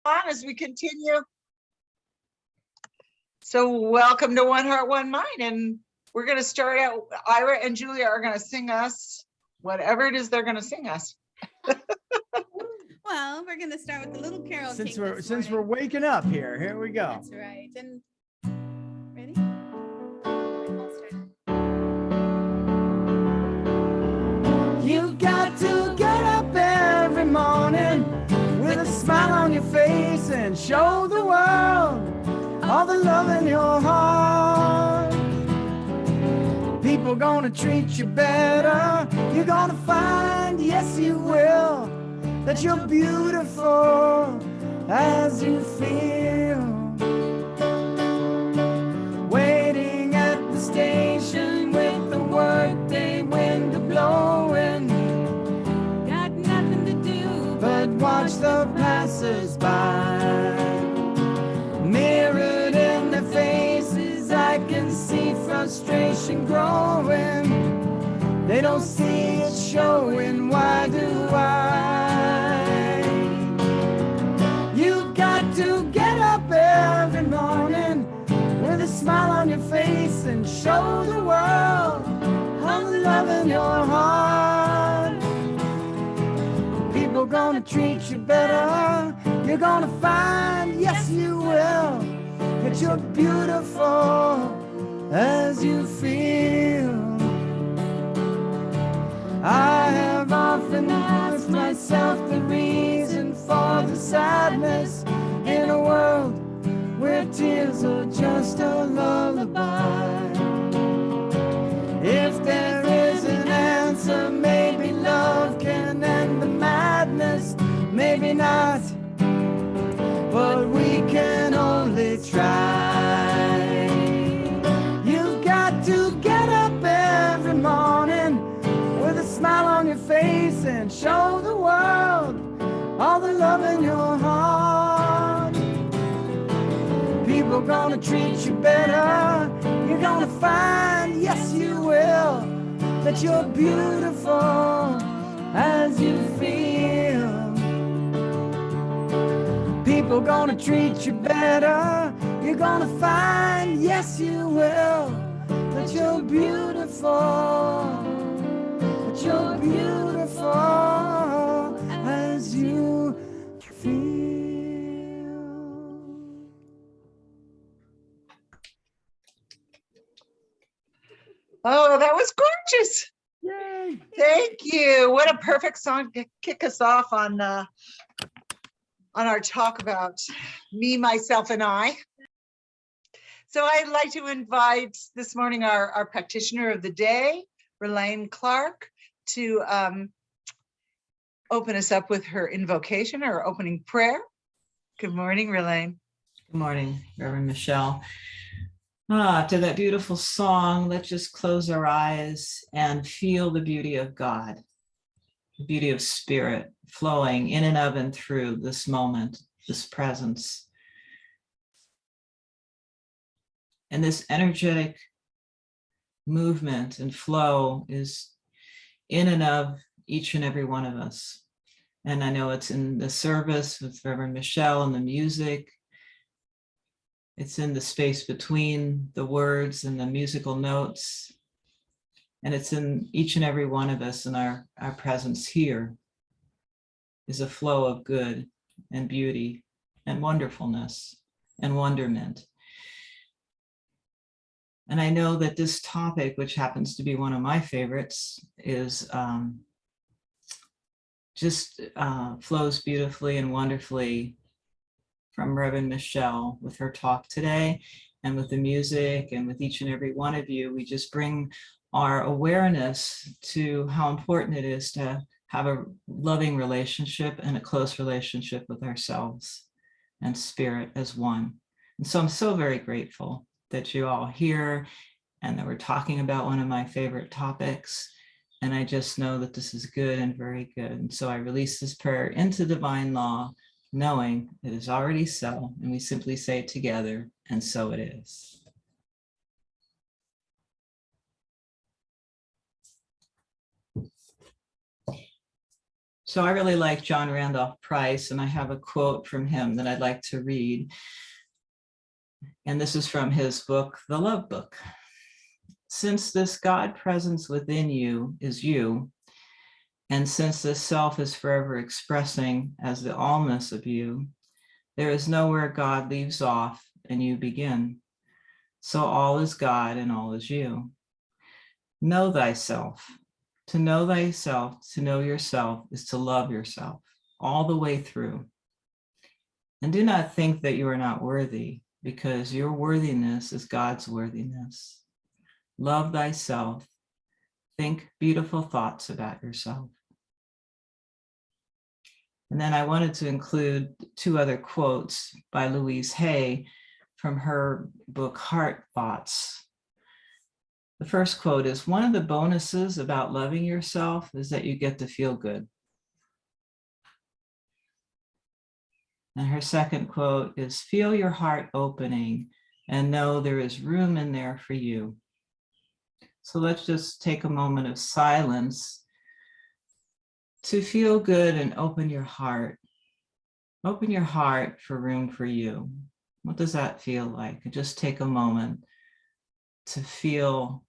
on as we continue. So welcome to One Heart, One Mind. And we're going to start out, Ira and Julia are going to sing us whatever it is they're going to sing us. Well, we're going to start with a little carol. Since we're waking up here we go. That's right. And ready? You got to get up every morning with a smile on your face and show the world all the love in your heart. People gonna treat you better. You're gonna find, yes you will, that you're beautiful as you feel. Waiting at the station with the workday wind blowing, Got nothing to do but watch the passers-by. Mirrored in their faces, I can see frustration growing. They don't see it showing, why do I? You got to get up every morning with a smile on your face and show the world all the love in your heart. People gonna treat you better. You're gonna find, yes you will, that you're beautiful as you feel. I have often asked myself the reason for the sadness in a world where tears are just a lullaby. If there is an answer, maybe love can end the madness, maybe not, but we can only try. You've got to get up every morning with a smile on your face and show the world all the love in your heart. People gonna treat you better. You're gonna find, yes you will, that you're beautiful as you feel. People gonna treat you better. You're gonna find, yes you will, that you're beautiful. That you're beautiful as you feel. Oh, that was gorgeous. Yay. Thank you. What a perfect song to kick us off on our talk about me, myself, and I. So I'd like to invite this morning our practitioner of the day, Ralane Clarke, to open us up with her invocation or opening prayer. Good morning, Ralane. Good morning, Reverend Michelle. To that beautiful song, let's just close our eyes and feel the beauty of God, the beauty of spirit flowing in and of and through this moment, this presence. And this energetic movement and flow is in and of each and every one of us. And I know it's in the service with Reverend Michelle and the music. It's in the space between the words and the musical notes. And it's in each and every one of us, and our presence here is a flow of good and beauty and wonderfulness and wonderment. And I know that this topic, which happens to be one of my favorites, is flows beautifully and wonderfully from Reverend Michelle with her talk today, and with the music, and with each and every one of you. We just bring our awareness to how important it is to have a loving relationship and a close relationship with ourselves and spirit as one. And so I'm so very grateful that you all here and that we're talking about one of my favorite topics. And I just know that this is good and very good. And so I release this prayer into divine law, knowing it is already so, and we simply say it together, and so it is. So I really like John Randolph Price, and I have a quote from him that I'd like to read. And this is from his book, The Love Book. Since this God presence within you is you, and since this self is forever expressing as the allness of you, there is nowhere God leaves off and you begin. So all is God and all is you. Know thyself. To know thyself, to know yourself, is to love yourself all the way through. And do not think that you are not worthy, because your worthiness is God's worthiness. Love thyself. Think beautiful thoughts about yourself. And then I wanted to include 2 other quotes by Louise Hay from her book, Heart Thoughts. The first quote is, one of the bonuses about loving yourself is that you get to feel good. And her second quote is, feel your heart opening and know there is room in there for you. So let's just take a moment of silence to feel good and open your heart. Open your heart for room for you. What does that feel like? Just take a moment to feel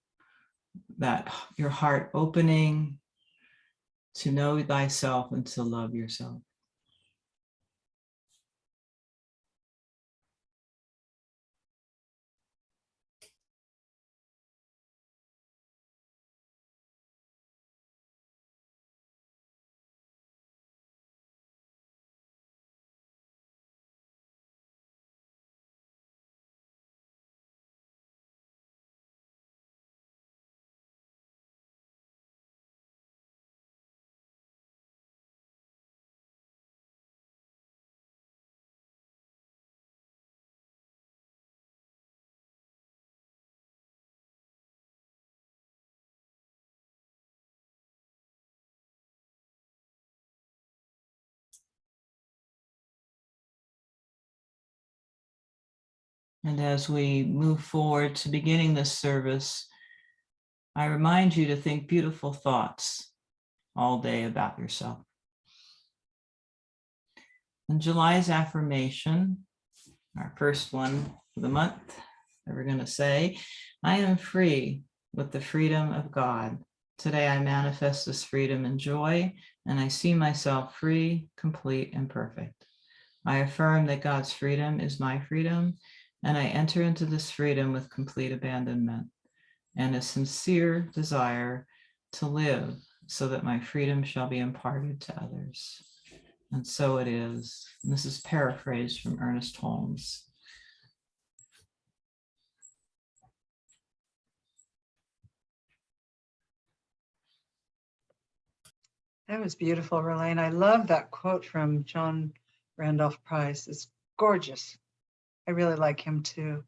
that your heart opening, to know thyself and to love yourself. And as we move forward to beginning this service, I remind you to think beautiful thoughts all day about yourself. And July's affirmation, our first one for the month, that we're going to say, I am free with the freedom of God. Today I manifest this freedom and joy, and I see myself free, complete, and perfect. I affirm that God's freedom is my freedom, and I enter into this freedom with complete abandonment and a sincere desire to live so that my freedom shall be imparted to others. And so it is. And this is paraphrased from Ernest Holmes. That was beautiful, Ralane. I love that quote from John Randolph Price. It's gorgeous. I really like him too.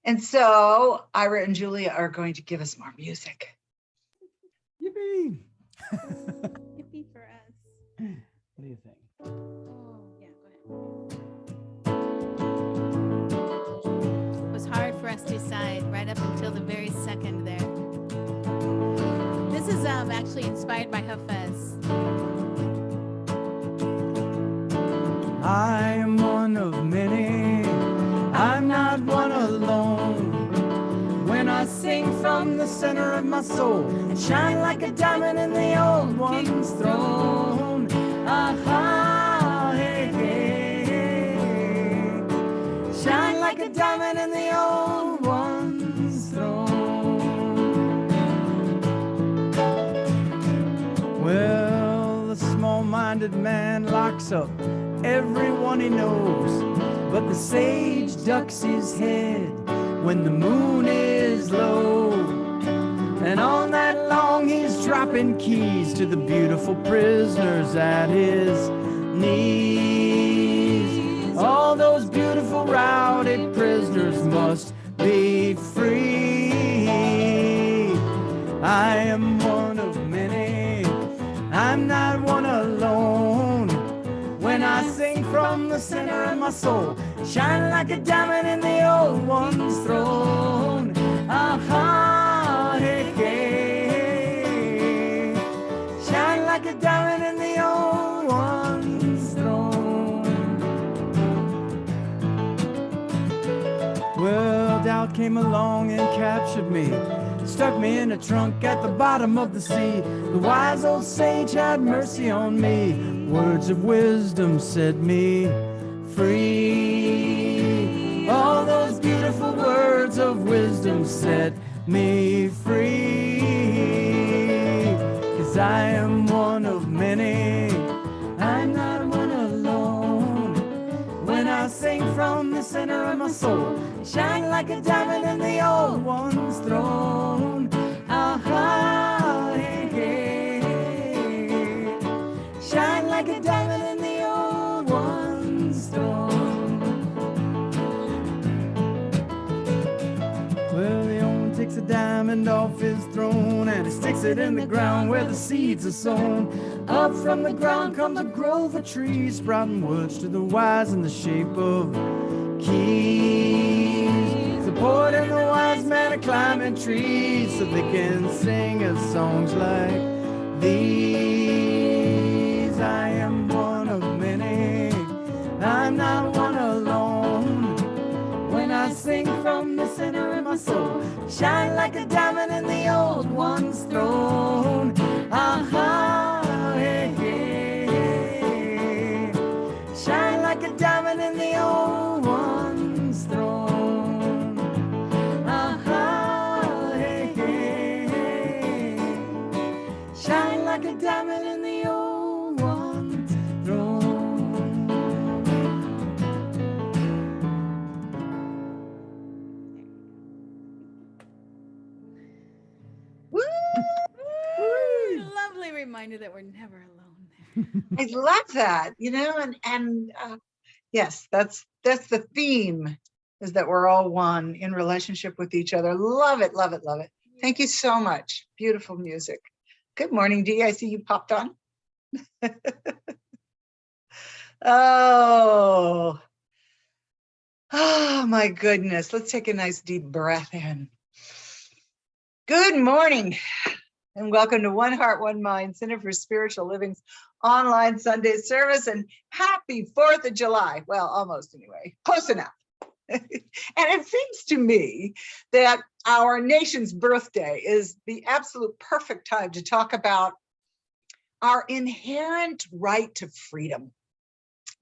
And so Ira and Julia are going to give us more music. Yippee! Yippee for us. What do you think? Oh, yeah, go ahead. It was hard for us to decide right up until the very second there. This is actually inspired by Hafez. I am one of many. I'm not one alone. When I sing from the center of my soul and shine like a diamond in the old one's throne. Aha, hey, hey, hey. Shine like a diamond in the old one's throne. Well, the small-minded man locks up everyone he knows, but the sage ducks his head when the moon is low. And all night long he's dropping keys to the beautiful prisoners at his knees. All those beautiful rowdy prisoners must be free. I am one of many. I'm not one alone. When I sing from the center of my soul, shine like a diamond in the old one's throne. Aha, hey, hey. Shine like a diamond in the old Well, doubt came along and captured me, stuck me in a trunk at the bottom of the sea. The wise old sage had mercy on me. Words of wisdom set me free. All those beautiful words of wisdom set me free. 'Cause I am one of many, I'm not one alone. When I sing from the center of my soul, shine like a diamond in the old one's throne. Ah, hey, hey, hey. Shine like a diamond in the old one's throne. Well, the owner takes a diamond off his throne and he sticks it in the ground where the seeds are sown. Up from the ground comes a grove of trees, sprouting words to the wise in the shape of keys. Supporting the wise man are climbing trees so they can sing us songs like these. I am one of many, I'm not one alone. When I sing from the center of my soul, shine like a diamond in the old one's throne. Ah, hey, hey, hey. Shine like a diamond in the old one's throne. Ah, hey, hey, hey. Shine like a diamond in the old one's throne. Woo! Lovely reminder that we're never alone there. I love that, and yes, that's the theme, is that we're all one in relationship with each other. Love it, love it, love it. Thank you so much. Beautiful music. Good morning, Dee. I see you popped on. Oh, my goodness. Let's take a nice deep breath in. Good morning, and welcome to One Heart, One Mind, Center for Spiritual Living's online Sunday service, and happy 4th of July. Well, almost anyway, close enough. And it seems to me that our nation's birthday is the absolute perfect time to talk about our inherent right to freedom,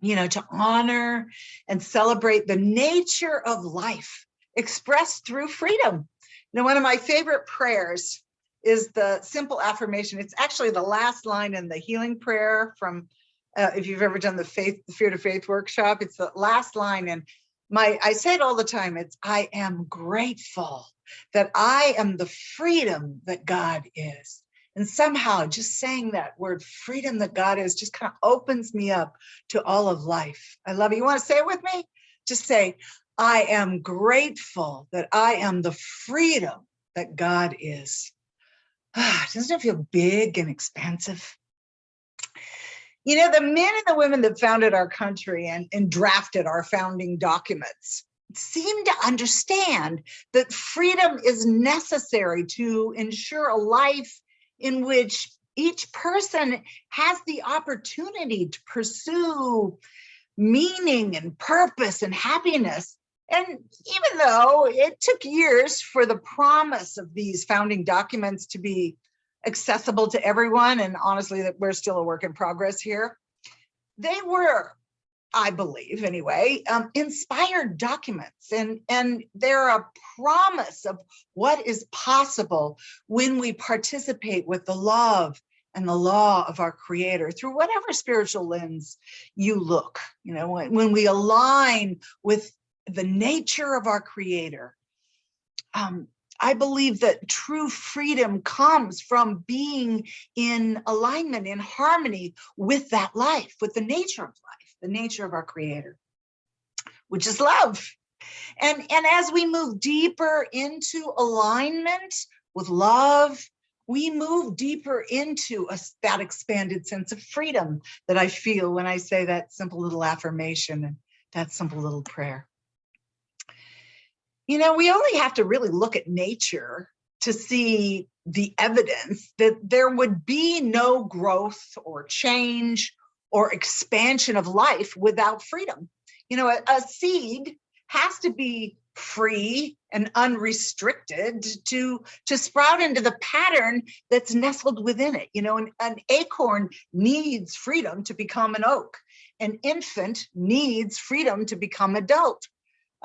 to honor and celebrate the nature of life expressed through freedom. One of my favorite prayers is the simple affirmation. It's actually the last line in the healing prayer from, if you've ever done the Fear to Faith workshop, it's the last line. And I say it all the time. It's, I am grateful that I am the freedom that God is. And somehow just saying that word, freedom that God is, just kind of opens me up to all of life. I love it. You want to say it with me? Just say, I am grateful that I am the freedom that God is. Doesn't it feel big and expansive? The men and the women that founded our country and drafted our founding documents seem to understand that freedom is necessary to ensure a life in which each person has the opportunity to pursue meaning and purpose and happiness. And even though it took years for the promise of these founding documents to be accessible to everyone, and honestly, that we're still a work in progress here, they were, I believe anyway, inspired documents, and they're a promise of what is possible when we participate with the love and the law of our Creator through whatever spiritual lens you look. When we align with the nature of our Creator, I believe that true freedom comes from being in alignment, in harmony with that life, with the nature of life, the nature of our Creator, which is love. And as we move deeper into alignment with love, we move deeper into that expanded sense of freedom that I feel when I say that simple little affirmation and that simple little prayer. We only have to really look at nature to see the evidence that there would be no growth or change or expansion of life without freedom. A seed has to be free and unrestricted to sprout into the pattern that's nestled within it. You know, an acorn needs freedom to become an oak. An infant needs freedom to become adult.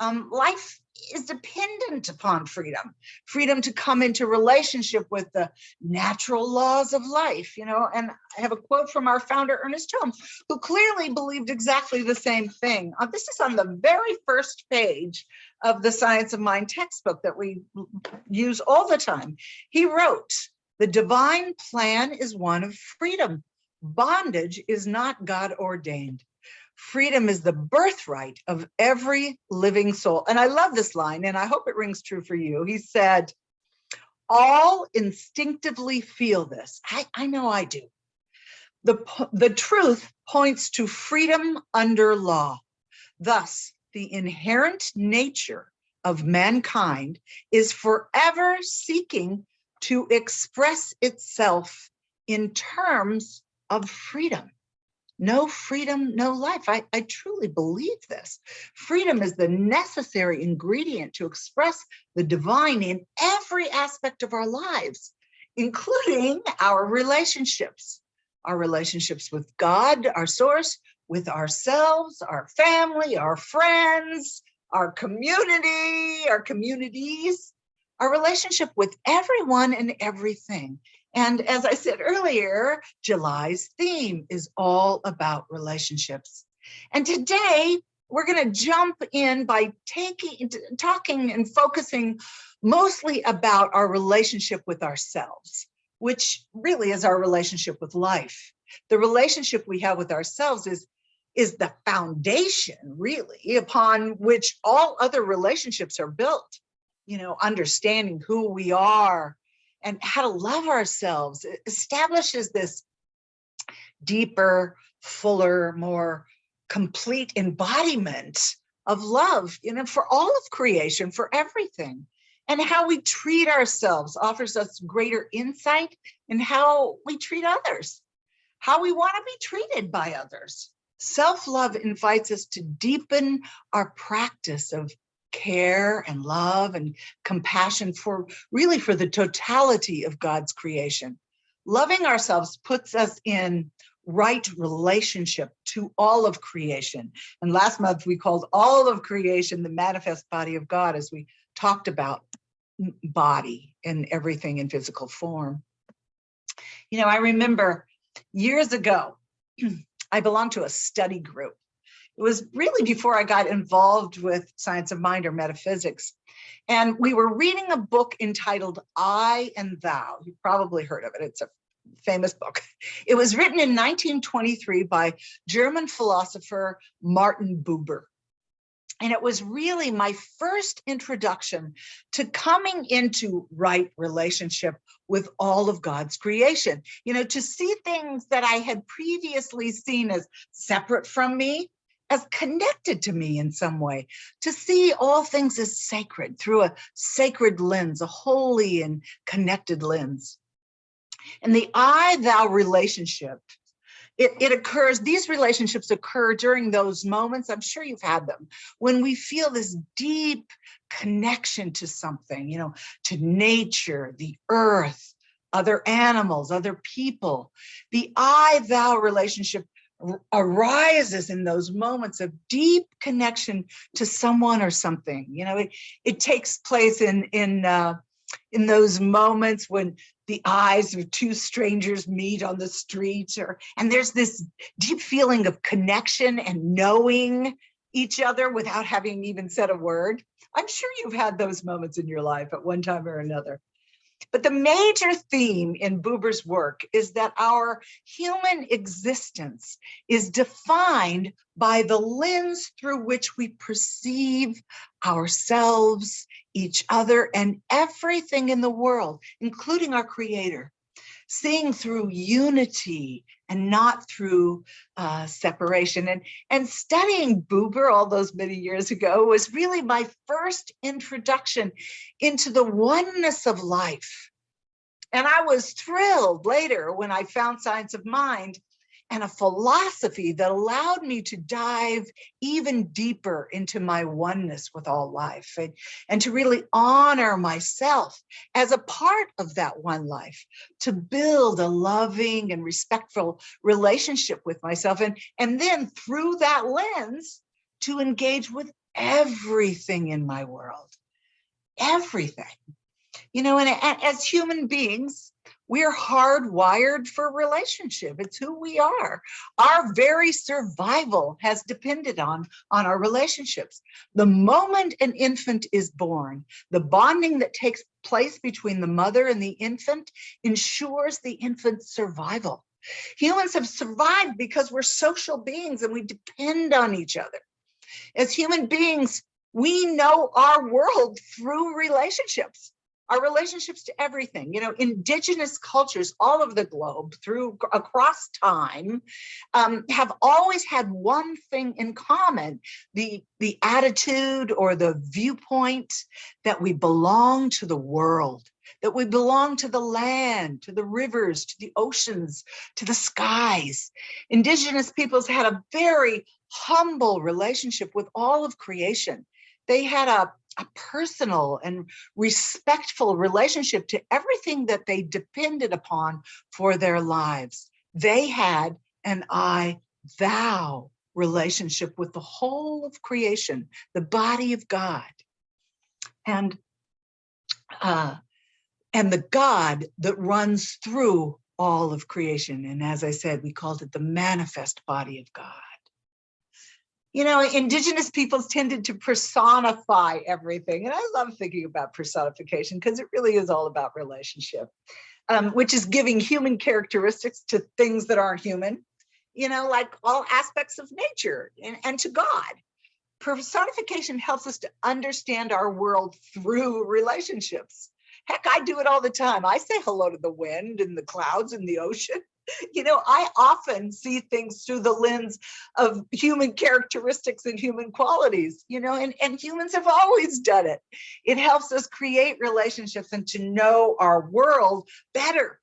Life is dependent upon freedom, freedom to come into relationship with the natural laws of life, you know. And I have a quote from our founder, Ernest Holmes, who clearly believed exactly the same thing. This is on the very first page of the Science of Mind textbook that we use all the time. He wrote, "The divine plan is one of freedom. Bondage is not God ordained. Freedom is the birthright of every living soul." And I love this line, and I hope it rings true for you. He said, "All instinctively feel this." I know I do. The truth points to freedom under law. Thus, the inherent nature of mankind is forever seeking to express itself in terms of freedom. No freedom, no life. I truly believe this. Freedom is the necessary ingredient to express the divine in every aspect of our lives, including our relationships with God, our source, with ourselves, our family, our friends, our community, our communities, our relationship with everyone and everything. And as I said earlier, July's theme is all about relationships. And today we're going to jump in by talking and focusing mostly about our relationship with ourselves, which really is our relationship with life. The relationship we have with ourselves is the foundation, really, upon which all other relationships are built. You know, understanding who we are and how to love ourselves establishes this deeper, fuller, more complete embodiment of love, you know, for all of creation, for everything. And how we treat ourselves offers us greater insight in how we treat others, how we want to be treated by others. Self-love invites us to deepen our practice of care and love and compassion for the totality of God's creation. Loving ourselves puts us in right relationship to all of creation. And last month we called all of creation the manifest body of God, as we talked about body and everything in physical form. You know, I remember years ago, I belonged to a study group. It was really before I got involved with Science of Mind or metaphysics. And we were reading a book entitled I and Thou. You've probably heard of it. It's a famous book. It was written in 1923 by German philosopher Martin Buber. And it was really my first introduction to coming into right relationship with all of God's creation. You know, to see things that I had previously seen as separate from me, as connected to me in some way, to see all things as sacred through a sacred lens, a holy and connected lens. And the I-thou relationship, it occurs, these relationships occur during those moments, I'm sure you've had them, when we feel this deep connection to something, you know, to nature, the earth, other animals, other people. The I-thou relationship arises in those moments of deep connection to someone or something. You know, it takes place in those moments when the eyes of two strangers meet on the street, and there's this deep feeling of connection and knowing each other without having even said a word. I'm sure you've had those moments in your life at one time or another. But the major theme in Buber's work is that our human existence is defined by the lens through which we perceive ourselves, each other, and everything in the world, including our Creator. Seeing through unity and not through separation. And studying Buber all those many years ago was really my first introduction into the oneness of life. And I was thrilled later when I found Science of Mind and a philosophy that allowed me to dive even deeper into my oneness with all life, and to really honor myself as a part of that one life, to build a loving and respectful relationship with myself. And then through that lens, to engage with everything in my world, everything. You know, and as human beings, we're hardwired for relationship. It's who we are. Our very survival has depended on our relationships. The moment an infant is born, the bonding that takes place between the mother and the infant ensures the infant's survival. Humans have survived because we're social beings and we depend on each other. As human beings, we know our world through relationships. Our relationships to everything. You know, indigenous cultures all over the globe, across time, have always had one thing in common: the attitude or the viewpoint that we belong to the world, that we belong to the land, to the rivers, to the oceans, to the skies. Indigenous peoples had a very humble relationship with all of creation. They had a personal and respectful relationship to everything that they depended upon for their lives. They had an I-thou relationship with the whole of creation, the body of God, and the God that runs through all of creation. And as I said, we called it the manifest body of God. You know, indigenous peoples tended to personify everything. And I love thinking about personification because it really is all about relationship, which is giving human characteristics to things that aren't human, you know, like all aspects of nature and to God. Personification helps us to understand our world through relationships. Heck, I do it all the time. I say hello to the wind and the clouds and the ocean. You know, I often see things through the lens of human characteristics and human qualities, you know, and humans have always done it. It helps us create relationships and to know our world better.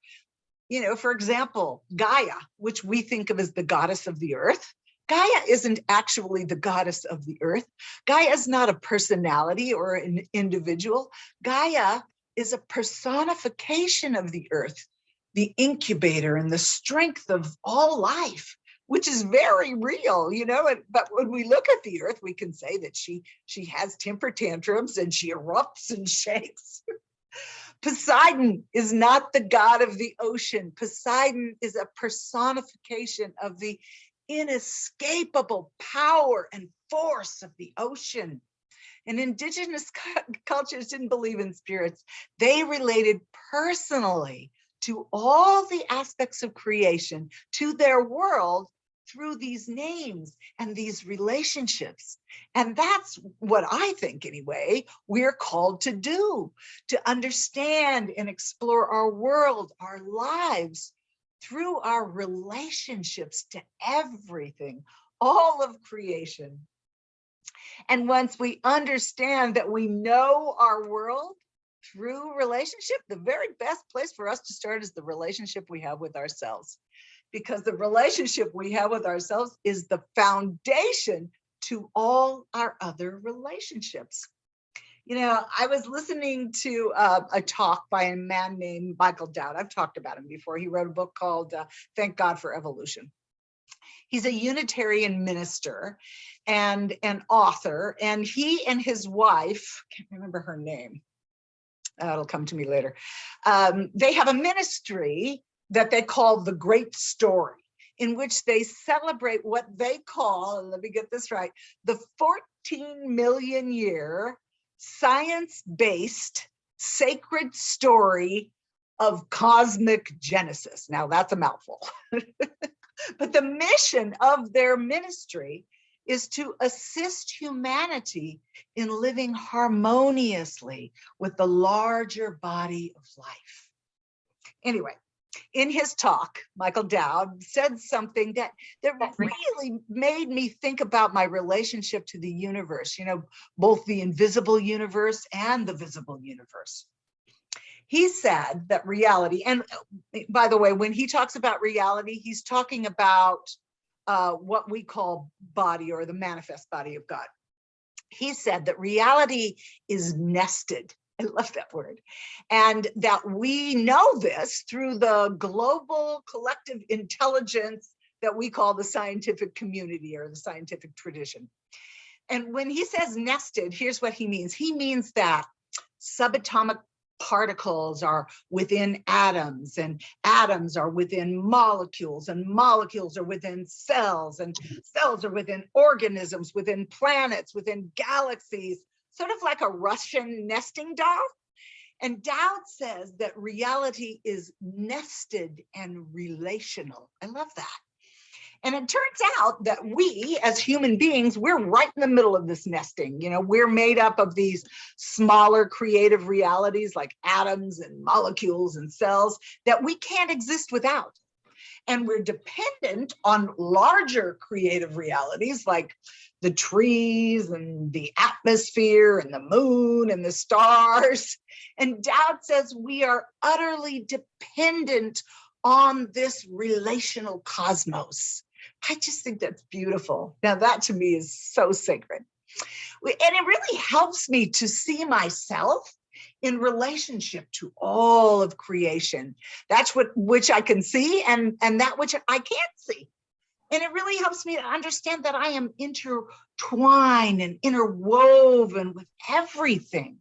You know, for example, Gaia, which we think of as the goddess of the earth. Gaia isn't actually the goddess of the earth. Gaia is not a personality or an individual. Gaia is a personification of the earth, the incubator and the strength of all life, which is very real, you know. But when we look at the earth, we can say that she has temper tantrums and she erupts and shakes. Poseidon is not the god of the ocean. Poseidon is a personification of the inescapable power and force of the ocean. And indigenous cultures didn't believe in spirits. They related personally to all the aspects of creation, to their world, through these names and these relationships. And that's what I think, anyway, we're called to do, to understand and explore our world, our lives, through our relationships to everything, all of creation. And once we understand that we know our world through relationship, the very best place for us to start is the relationship we have with ourselves, because the relationship we have with ourselves is the foundation to all our other relationships. You know, I was listening to a talk by a man named Michael Dowd. I've talked about him before. He wrote a book called Thank God for Evolution. He's a Unitarian minister and an author, and he and his wife, can't remember her name, it'll come to me later, they have a ministry that they call The Great Story, in which they celebrate what they call, and let me get this right, the 14 million year science-based sacred story of cosmic genesis. Now that's a mouthful. But the mission of their ministry is to assist humanity in living harmoniously with the larger body of life. Anyway, in his talk, Michael Dowd said something that really made me think about my relationship to the universe, you know, both the invisible universe and the visible universe. He said that reality, and by the way, when he talks about reality, he's talking about what we call body, or the manifest body of God. He said that reality is nested. I love that word. And that we know this through the global collective intelligence that we call the scientific community, or the scientific tradition. And when he says nested, here's what he means. He means that subatomic particles are within atoms, and atoms are within molecules, and molecules are within cells, and cells are within organisms, within planets, within galaxies, sort of like a Russian nesting doll. And Dowd says that reality is nested and relational. I love that. And it turns out that we, as human beings, we're right in the middle of this nesting. You know, we're made up of these smaller creative realities like atoms and molecules and cells that we can't exist without. And we're dependent on larger creative realities like the trees and the atmosphere and the moon and the stars. And Dowd says we are utterly dependent on this relational cosmos. I just think that's beautiful. Now that to me is so sacred. And it really helps me to see myself in relationship to all of creation. That's which I can see, and that which I can't see. And it really helps me to understand that I am intertwined and interwoven with everything,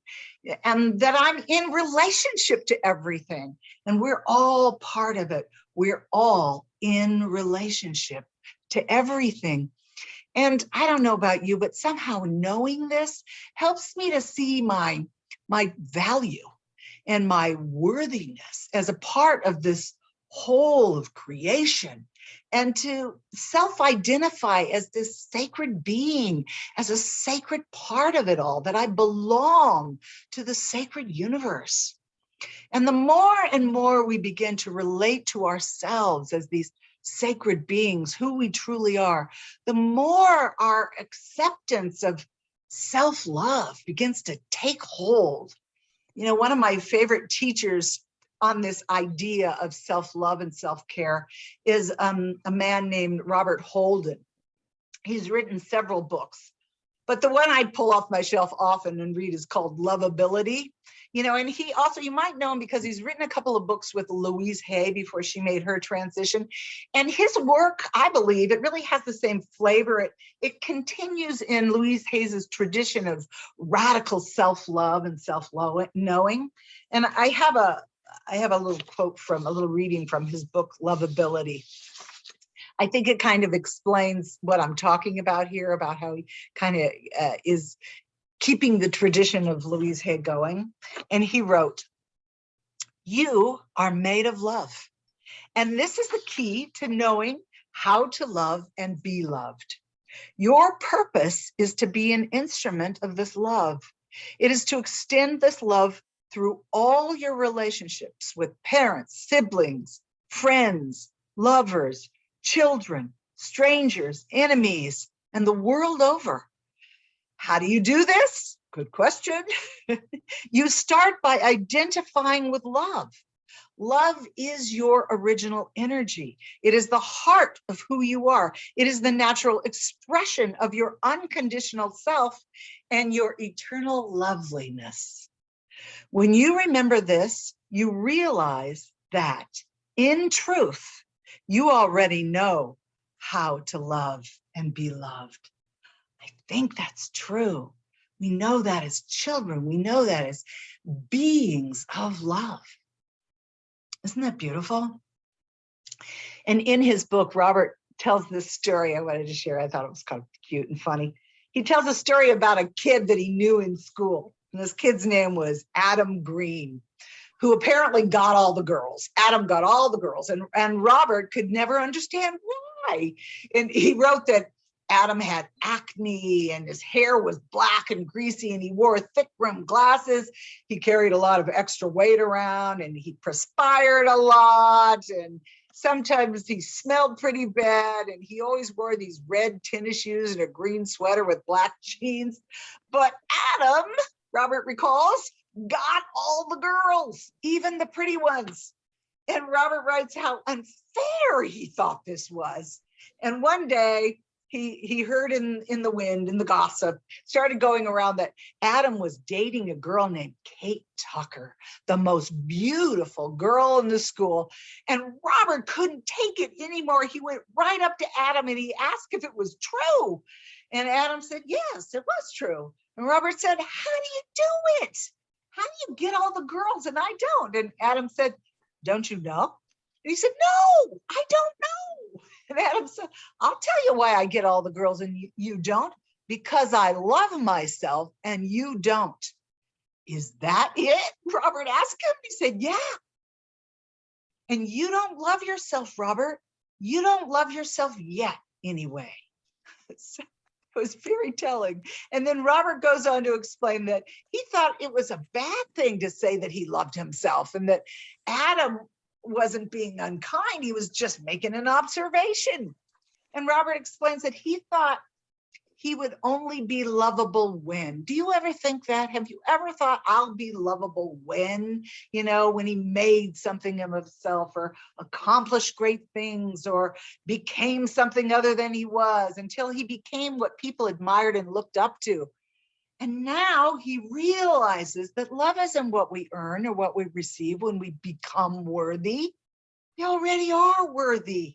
and that I'm in relationship to everything. And we're all part of it. We're all in relationship to everything. And I don't know about you, but somehow knowing this helps me to see my value and my worthiness as a part of this whole of creation, and to self-identify as this sacred being, as a sacred part of it all, that I belong to the sacred universe. And the more and more we begin to relate to ourselves as these sacred beings, who we truly are, the more our acceptance of self-love begins to take hold. You know, one of my favorite teachers on this idea of self-love and self-care is a man named Robert Holden. He's written several books, but the one I pull off my shelf often and read is called Lovability. You know, and he also, you might know him because he's written a couple of books with Louise Hay before she made her transition. And his work, I believe, it really has the same flavor. It continues in Louise Hay's tradition of radical self-love and self-knowing. And I have a little quote from, a little reading from his book, Lovability. I think it kind of explains what I'm talking about here, about how he kind of is keeping the tradition of Louise Hay going. And he wrote, "You are made of love. And this is the key to knowing how to love and be loved. Your purpose is to be an instrument of this love. It is to extend this love through all your relationships with parents, siblings, friends, lovers, children, strangers, enemies, and the world over. How do you do this? Good question. You start by identifying with love. Love is your original energy. It is the heart of who you are. It is the natural expression of your unconditional self and your eternal loveliness. When you remember this, you realize that in truth, you already know how to love and be loved." I think that's true. We know that as children. We know that as beings of love. Isn't that beautiful? And in his book, Robert tells this story I wanted to share. I thought it was kind of cute and funny. He tells a story about a kid that he knew in school. And this kid's name was Adam Green, who apparently got all the girls. Adam got all the girls, and Robert could never understand why. And he wrote that Adam had acne and his hair was black and greasy and he wore thick rimmed glasses. He carried a lot of extra weight around and he perspired a lot. And sometimes he smelled pretty bad. And he always wore these red tennis shoes and a green sweater with black jeans. But Adam, Robert recalls, got all the girls, even the pretty ones. And Robert writes how unfair he thought this was. And one day he heard in the wind, in the gossip, started going around that Adam was dating a girl named Kate Tucker, the most beautiful girl in the school. And Robert couldn't take it anymore. He went right up to Adam and he asked if it was true. And Adam said, yes, it was true. And Robert said, how do you do it? How do you get all the girls and I don't? And Adam said, don't you know? And he said, no, I don't know. And Adam said, I'll tell you why I get all the girls and you don't, because I love myself and you don't. Is that it? Robert asked him. He said, yeah. And you don't love yourself, Robert. You don't love yourself yet anyway. So it was very telling. And then Robert goes on to explain that he thought it was a bad thing to say that he loved himself and that Adam wasn't being unkind. He was just making an observation. And Robert explains that he thought he would only be lovable when. Do you ever think that? Have you ever thought I'll be lovable when, when he made something of himself or accomplished great things or became something other than he was until he became what people admired and looked up to? And now he realizes that love isn't what we earn or what we receive when we become worthy. We already are worthy.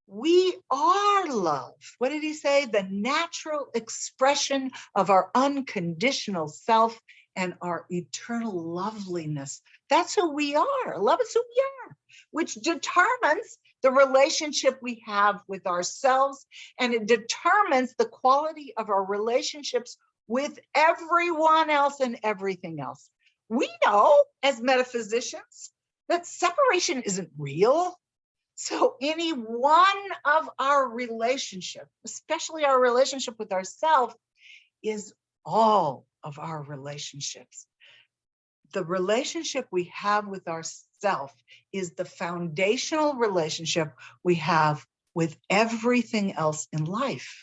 We are love. What did he say? The natural expression of our unconditional self and our eternal loveliness. That's who we are. Love is who we are, which determines the relationship we have with ourselves, and it determines the quality of our relationships with everyone else and everything else. We know as metaphysicians that separation isn't real. So any one of our relationship, especially our relationship with ourselves, is all of our relationships. The relationship we have with ourselves is the foundational relationship we have with everything else in life.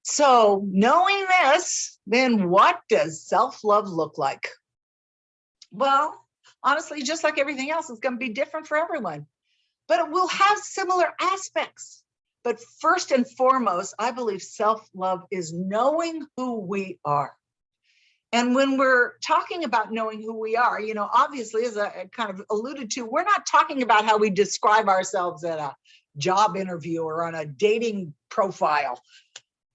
So knowing this, then what does self-love look like? Well, honestly, just like everything else, it's going to be different for everyone, but it will have similar aspects. But first and foremost, I believe self-love is knowing who we are. And when we're talking about knowing who we are, obviously, as I kind of alluded to, we're not talking about how we describe ourselves at a job interview or on a dating profile.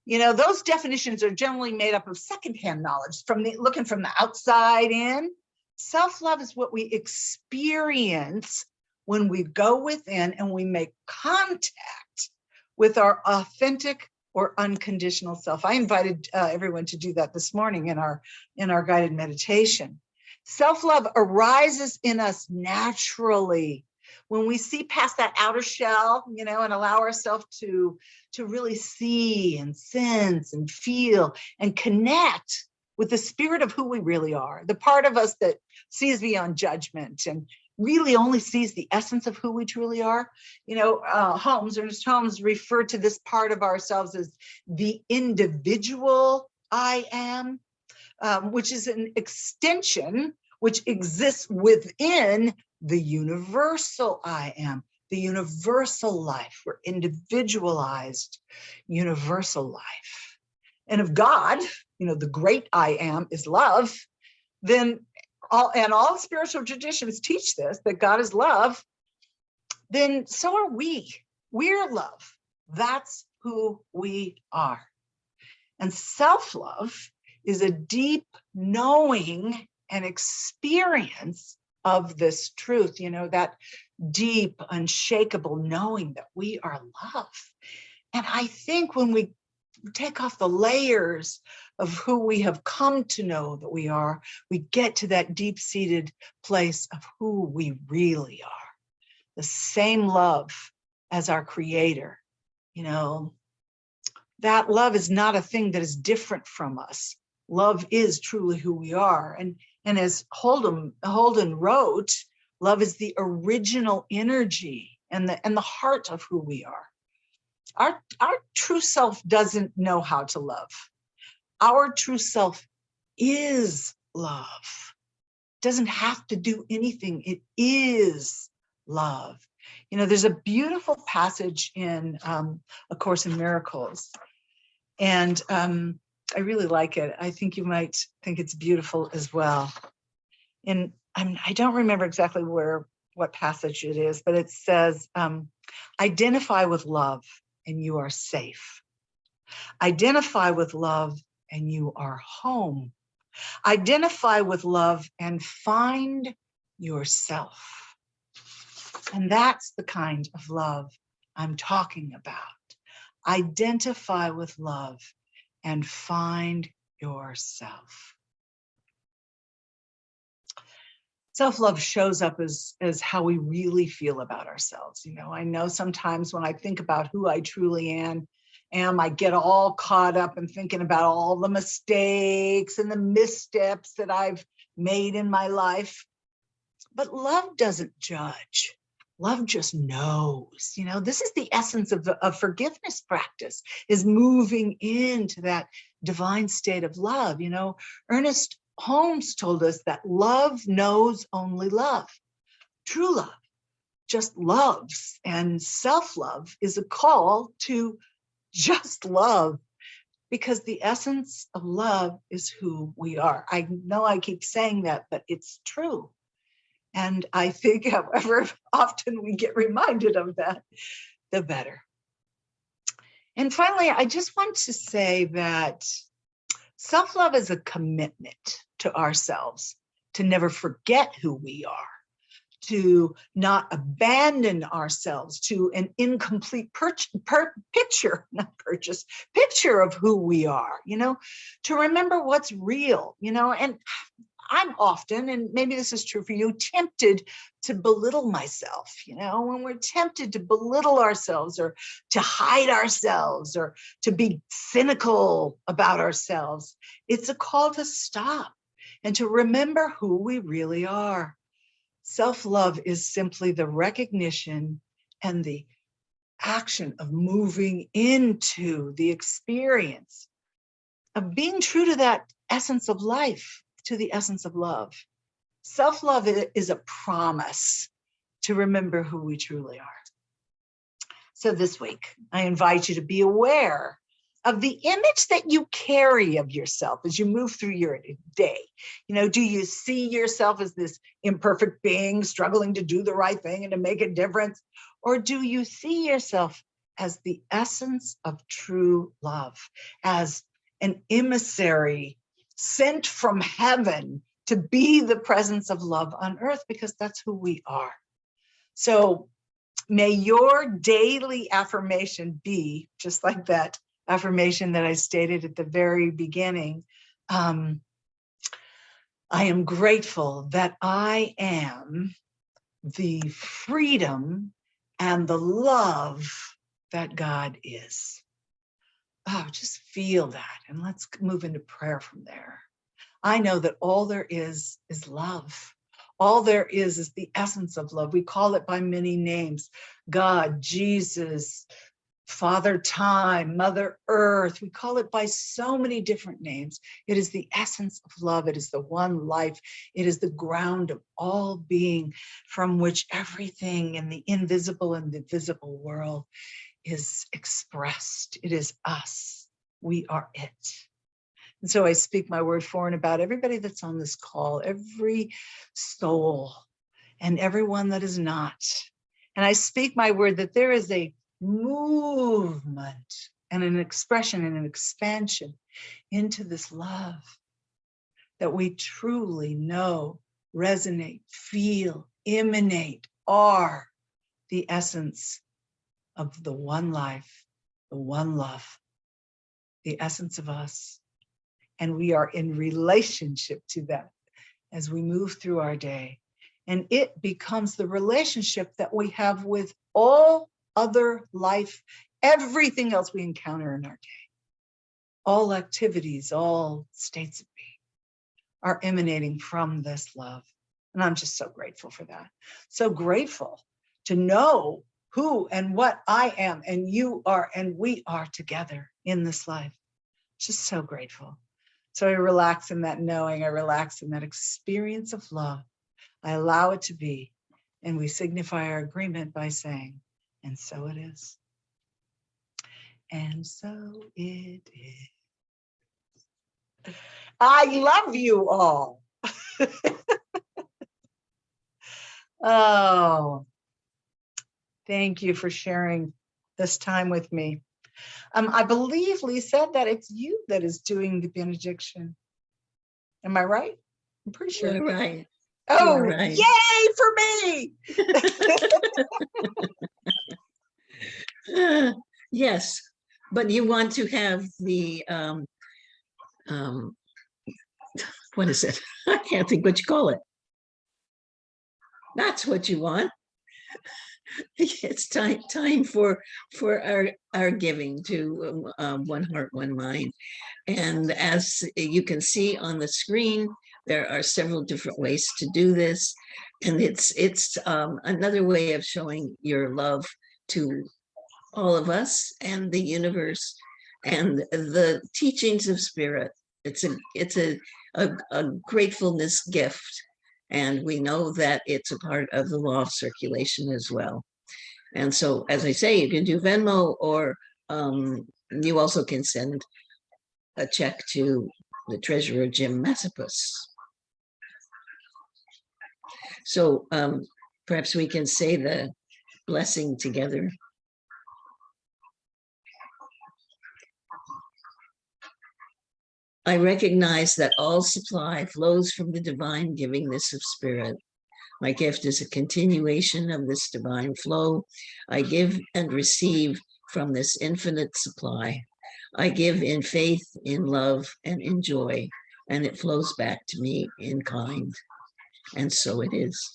Those definitions are generally made up of secondhand knowledge looking from the outside in. Self-love is what we experience when we go within and we make contact with our authentic or unconditional self. I invited everyone to do that this morning in our guided meditation. Self-love arises in us naturally when we see past that outer shell, and allow ourselves to really see and sense and feel and connect with the spirit of who we really are, the part of us that sees beyond judgment and really only sees the essence of who we truly are. Ernest Holmes referred to this part of ourselves as the individual I am, which is an extension which exists within the universal I am, the universal life. We're individualized, universal life. And if God, the great I am is love, then all spiritual traditions teach this, that God is love, then so are we. We're love. That's who we are. And self-love is a deep knowing and experience of this truth, that deep, unshakable knowing that we are love. And I think when we take off the layers of who we have come to know that we are, we get to that deep-seated place of who we really are. The same love as our Creator. That love is not a thing that is different from us. Love is truly who we are. And as Holden wrote, love is the original energy and the heart of who we are. Our true self doesn't know how to love. Our true self is love. It doesn't have to do anything. It is love. You know, there's a beautiful passage in A Course in Miracles, and I really like it. I think you might think it's beautiful as well. And I don't remember exactly what passage it is, but it says, identify with love and you are safe. Identify with love and you are home. Identify with love and find yourself. And that's the kind of love I'm talking about. Identify with love and find yourself. Self-love shows up as how we really feel about ourselves. You know, I know sometimes when I think about who I truly am, I get all caught up in thinking about all the mistakes and the missteps that I've made in my life. But love doesn't judge. Love just knows. You know, this is the essence of forgiveness practice, is moving into that divine state of love. You know, Ernest Holmes told us that love knows only love. True love just loves, and self-love is a call to just love, because the essence of love is who we are. I know I keep saying that, but it's true. And I think however often we get reminded of that, the better. And finally, I just want to say that self-love is a commitment to ourselves to never forget who we are, to not abandon ourselves to an incomplete picture of who we are, you know, to remember what's real, you know. And I'm often, and maybe this is true for you, tempted to belittle myself. You know, when we're tempted to belittle ourselves or to hide ourselves or to be cynical about ourselves, it's a call to stop and to remember who we really are. Self-love is simply the recognition and the action of moving into the experience of being true to that essence of life, to the essence of love. Self-love is a promise to remember who we truly are. So this week, I invite you to be aware of the image that you carry of yourself as you move through your day. You know, do you see yourself as this imperfect being struggling to do the right thing and to make a difference? Or do you see yourself as the essence of true love, as an emissary sent from heaven to be the presence of love on earth? Because that's who we are. So may your daily affirmation be just like that affirmation that I stated at the very beginning. I am grateful that I am the freedom and the love that God is. Oh, just feel that, and let's move into prayer from there. I know that all there is love. All there is the essence of love. We call it by many names: God, Jesus, Father Time, Mother Earth. We call it by so many different names. It is the essence of love. It is the one life. It is the ground of all being, from which everything in the invisible and the visible world is expressed. It is us. We are it. And so I speak my word for and about everybody that's on this call, every soul and everyone that is not. And I speak my word that there is a movement and an expression and an expansion into this love that we truly know, resonate, feel, emanate, are the essence of the one life, the one love, the essence of us. And we are in relationship to that as we move through our day. And it becomes the relationship that we have with all other life, everything else we encounter in our day. All activities, all states of being are emanating from this love. And I'm just so grateful for that. So grateful to know who and what I am and you are and we are together in this life. Just so grateful. So I relax in that knowing, I relax in that experience of love. I allow it to be. And we signify our agreement by saying, and so it is. And so it is. I love you all. Oh, thank you for sharing this time with me. I believe, Lisa, that it's you that is doing the benediction. Am I right? I'm pretty sure. You're right. Oh, You're right. yay for me. Yes, but you want to have the, what is it? I can't think what you call it. That's what you want. It's time for our giving to One Heart, One Mind. And as you can see on the screen, there are several different ways to do this. And it's another way of showing your love to all of us and the universe and the teachings of spirit. It's a gratefulness gift. And we know that it's a part of the law of circulation as well. And so, as I say, you can do Venmo, or you also can send a check to the treasurer, Jim Massapus. So perhaps we can say the blessing together. I recognize that all supply flows from the divine givingness of spirit. My gift is a continuation of this divine flow. I give and receive from this infinite supply. I give in faith, in love, and in joy, and it flows back to me in kind. And so it is.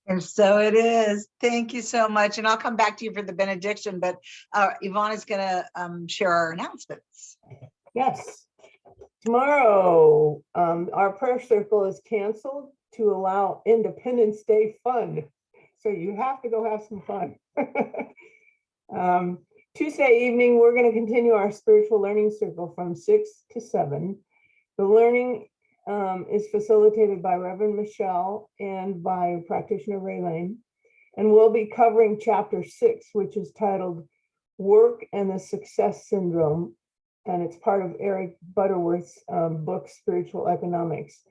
And so it is. Thank you so much. And I'll come back to you for the benediction, but Yvonne is going to share our announcements. Yes. Tomorrow, our prayer circle is canceled to allow Independence Day fun. So you have to go have some fun. Tuesday evening, we're going to continue our spiritual learning circle from 6 to 7. The learning is facilitated by Reverend Michelle and by Practitioner Ralane. And we'll be covering chapter 6, which is titled Work and the Success Syndrome. And it's part of Eric Butterworth's book, Spiritual Economics.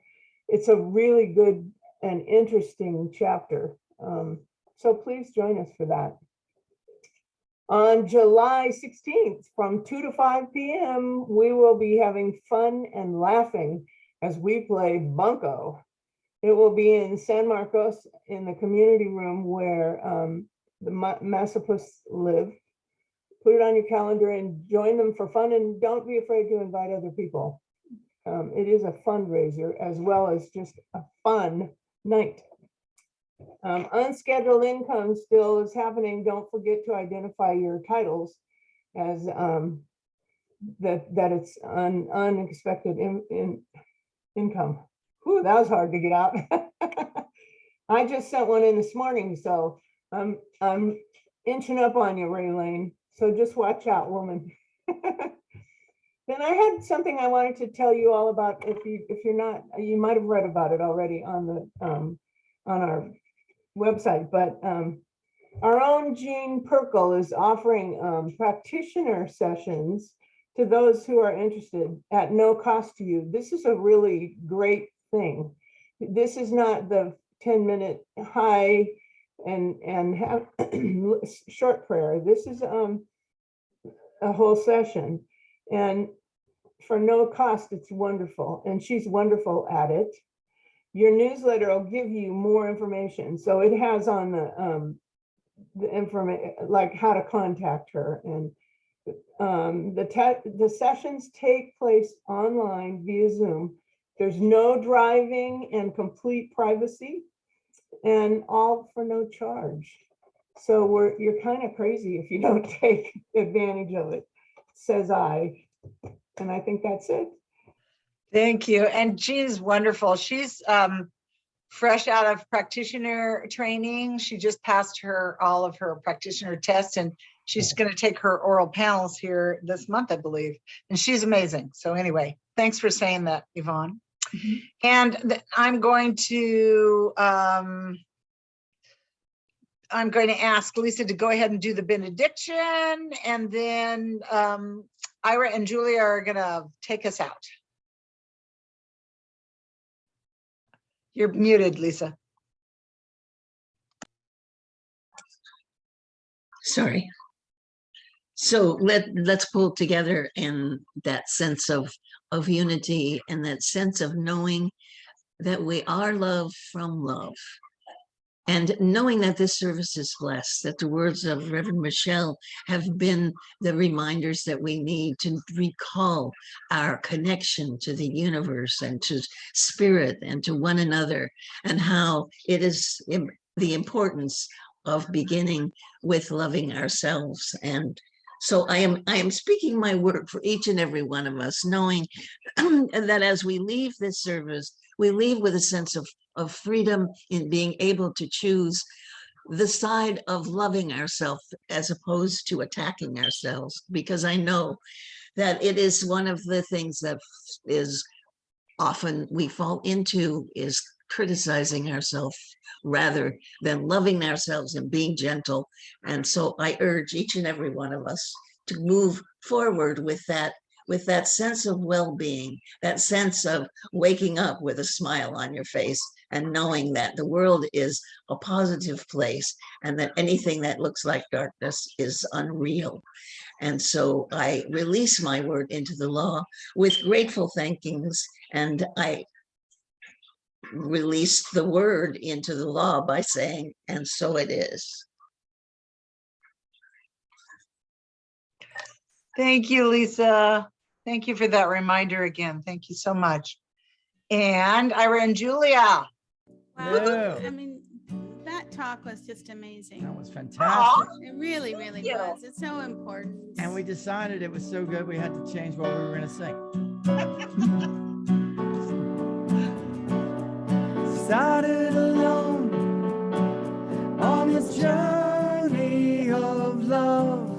It's a really good and interesting chapter. So please join us for that. On July 16th, from 2 to 5 p.m., we will be having fun and laughing as we play Bunko. It will be in San Marcos in the community room where the Massapus live. Put it on your calendar and join them for fun, and don't be afraid to invite other people. It is a fundraiser as well as just a fun night. Unscheduled income still is happening. Don't forget to identify your titles as that it's unexpected income. Whew, that was hard to get out. I just sent one in this morning, so I'm inching up on you, Ralane. So just watch out, woman. Then I had something I wanted to tell you all about. If you're not, you might have read about it already on the on our website. But our own Jean Perkle is offering practitioner sessions to those who are interested at no cost to you. This is a really great thing. This is not the 10-minute high and have short prayer. This is a whole session, and for no cost. It's wonderful, and she's wonderful at it. Your newsletter will give you more information, so it has on the information, like how to contact her, and the sessions take place online via Zoom. There's no driving and complete privacy, and all for no charge. So you're kind of crazy if you don't take advantage of it, says I. And I think that's it. Thank you. And Jean's wonderful. She's fresh out of practitioner training. She just passed all of her practitioner tests, and She's going to take her oral panels here this month, I believe, and she's amazing. So anyway, thanks for saying that, Yvonne. And I'm going to ask Lisa to go ahead and do the benediction, and then Ira and Julia are going to take us out. You're muted, Lisa. Sorry. So let's pull together in that sense of unity and that sense of knowing that we are love from love. And knowing that this service is blessed, that the words of Reverend Michelle have been the reminders that we need to recall our connection to the universe and to spirit and to one another, and how it is the importance of beginning with loving ourselves. And so I am speaking my word for each and every one of us, knowing that as we leave this service, we leave with a sense of freedom in being able to choose the side of loving ourselves as opposed to attacking ourselves, because I know that it is one of the things that is often we fall into, is criticizing ourselves rather than loving ourselves and being gentle. And so I urge each and every one of us to move forward with that sense of well-being, that sense of waking up with a smile on your face and knowing that the world is a positive place and that anything that looks like darkness is unreal. And so I release my word into the law with grateful thankings, and I release the word into the law by saying, and so it is. Thank you, Lisa. Thank you for that reminder again. Thank you so much. And Ira and Julia. Wow. Yeah. I mean, that talk was just amazing. That was fantastic. It really, really Yeah. was. It's so important. And we decided it was so good we had to change what we were going to sing. Started alone on this journey of love,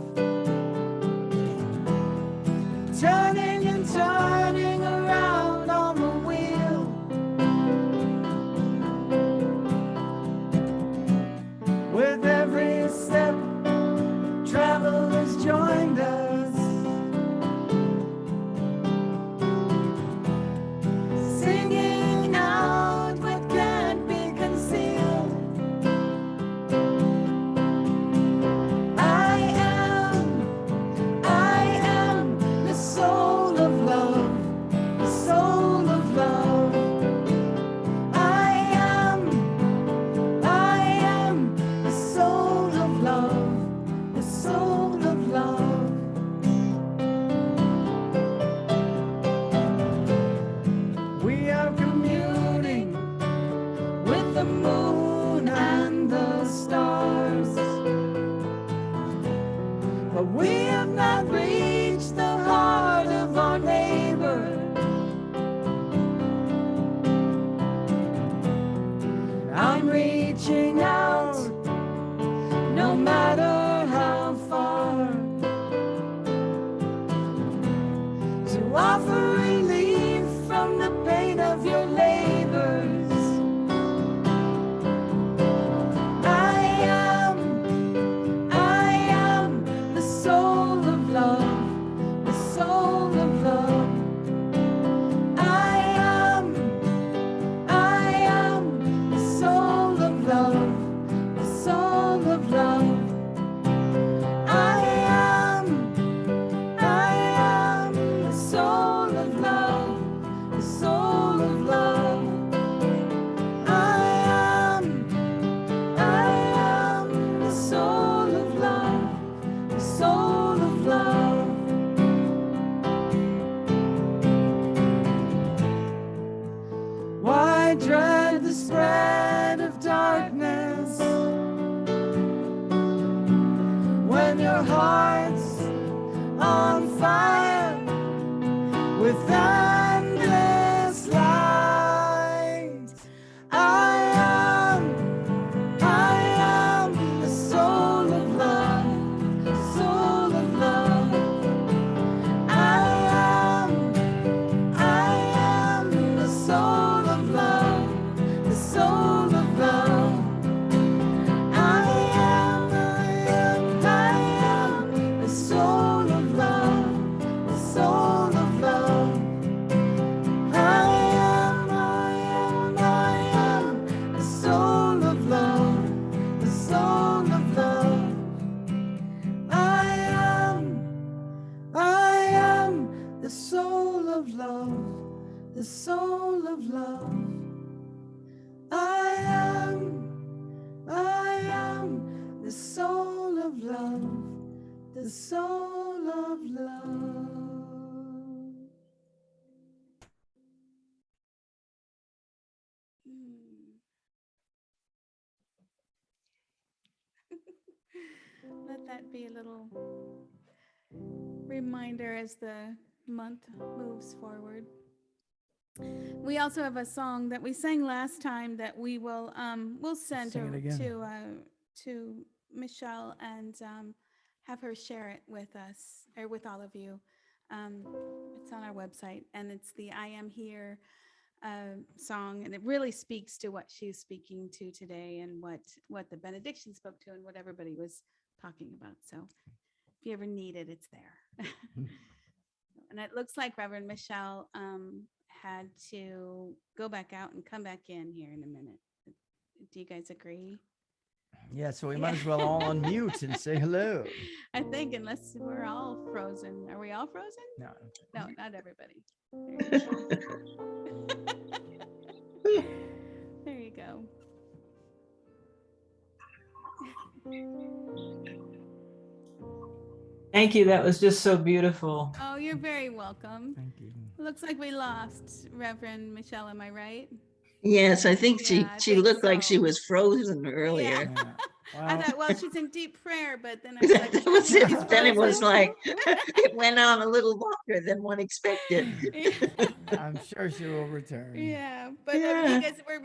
turning and turning around on the wheel. With every step, travel has joined us, singing out what can't be concealed. I am the soul of love, the soul of love. I am the soul of love, the soul of love. We are communing with the moon and the stars, but we have not reached the heart of our neighbor. I'm reaching out, no matter how far, to offer relief from the pain of your labors. I am the soul of love, the soul of love. I am the soul of love, the soul of love. I am the soul of love, the soul of love. I am the soul of love, the soul of love. Why dread the spread of darkness when your heart's on fire with endless light? I am the soul of love, the soul the soul of love. I am the soul of love, the soul of love. Let that be a little reminder as the month moves forward. We also have a song that we sang last time that we will we'll send Sing it again. to Michelle and have her share it with us or with all of you. It's on our website and it's the I Am Here song, and it really speaks to what she's speaking to today and what the benediction spoke to and what everybody was talking about. So if you ever need it, it's there. And it looks like Reverend Michelle had to go back out and come back in here in a minute. Do you guys agree? Yeah, so we might as well all unmute and say hello. I think unless we're all frozen. Are we all frozen? No. No, not everybody. There you go. Thank you. That was just so beautiful. Oh, you're very welcome. Thank you. It looks like we lost Reverend Michelle. Am I right? Yes, I think Yeah, I she think looked like she so. was frozen earlier. Yeah. I Well, thought, well, she's in deep prayer, but then I was like, That was she's it. Then it was frozen. like, it went on a little longer than one expected. I'm sure she will return. Yeah, but Yeah. you guys, we're